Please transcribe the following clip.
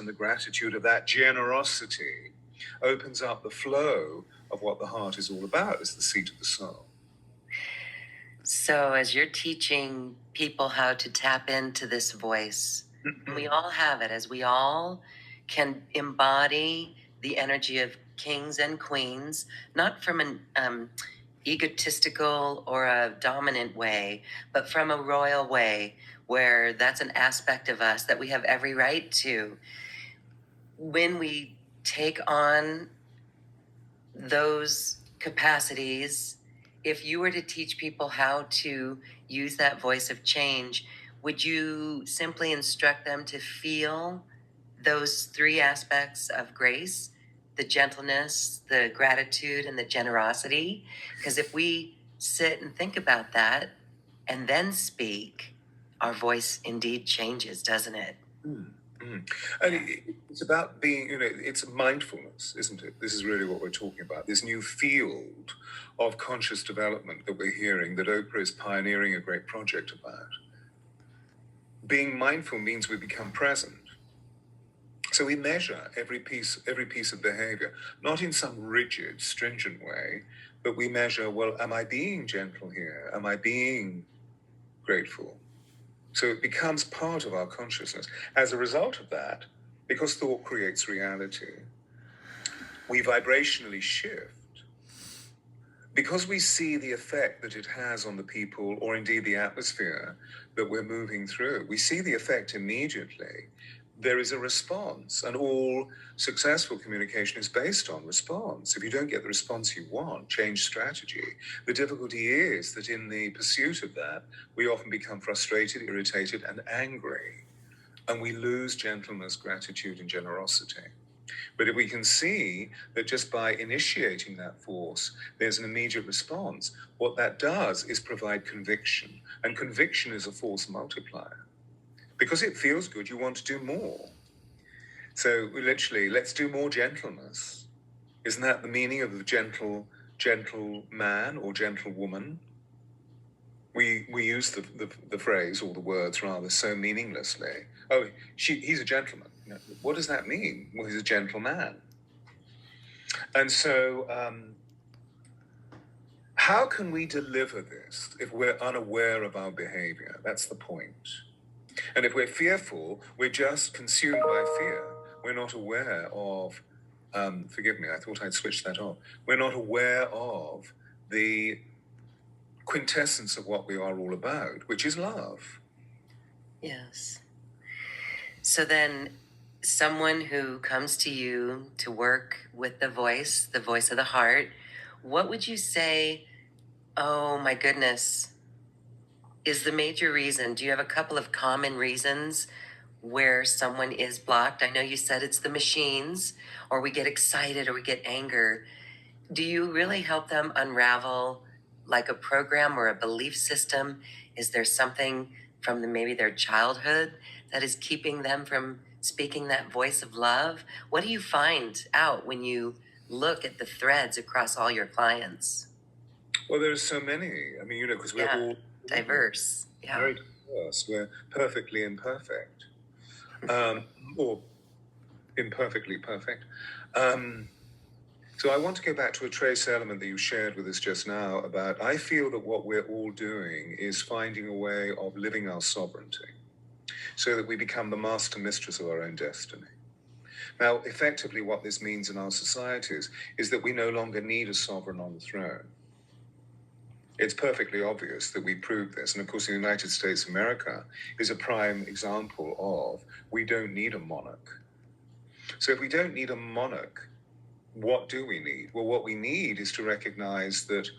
and the gratitude of that generosity opens up the flow of what the heart is all about, is the seat of the soul. So, as you're teaching people how to tap into this voice, and we all have it, as we all can embody the energy of kings and queens, not from an egotistical or a dominant way, but from a royal way, where that's an aspect of us that we have every right to. When we take on those capacities, if you were to teach people how to use that voice of change, would you simply instruct them to feel those three aspects of grace: the gentleness, the gratitude, and the generosity? Because if we sit and think about that and then speak, our voice indeed changes, doesn't it? Mm. And it's about being, it's mindfulness, isn't it? This is really what we're talking about. This new field of conscious development that we're hearing, that Oprah is pioneering a great project about. Being mindful means we become present. So we measure every piece of behavior, not in some rigid, stringent way, but we measure, well, am I being gentle here? Am I being grateful? So it becomes part of our consciousness. As a result of that, because thought creates reality, we vibrationally shift. Because we see the effect that it has on the people, or indeed the atmosphere that we're moving through, we see the effect immediately. There is a response, and all successful communication is based on response. If you don't get the response you want, change strategy. The difficulty is that in the pursuit of that, we often become frustrated, irritated, and angry, and we lose gentleness, gratitude, and generosity. But if we can see that just by initiating that force, there's an immediate response, what that does is provide conviction, and conviction is a force multiplier. Because it feels good, you want to do more. So literally, let's do more gentleness. Isn't that the meaning of the gentle man or gentle woman? We use the phrase or the words rather so meaninglessly. Oh, he's a gentleman. What does that mean? Well, he's a gentleman. And so, how can we deliver this if we're unaware of our behavior? That's the point. And if we're fearful, we're just consumed by fear. We're not aware of, forgive me, I thought I'd switched that off. We're not aware of the quintessence of what we are all about, which is love. Yes. So then, someone who comes to you to work with the voice of the heart, what would you say, oh my goodness, is the major reason? Do you have a couple of common reasons where someone is blocked? I know you said it's the machines, or we get excited, or we get anger. Do you really help them unravel like a program or a belief system? Is there something from maybe their childhood that is keeping them from speaking that voice of love? What do you find out when you look at the threads across all your clients? Well, there's so many. I mean, because we're all diverse. Yeah. Very diverse. We're perfectly imperfect, or imperfectly perfect. So I want to go back to a trace element that you shared with us just now about, I feel that what we're all doing is finding a way of living our sovereignty so that we become the master mistress of our own destiny. Now, effectively, what this means in our societies is that we no longer need a sovereign on the throne. It's perfectly obvious that we proved this. And of course, the United States of America is a prime example of we don't need a monarch. So if we don't need a monarch, what do we need? Well, what we need is to recognize that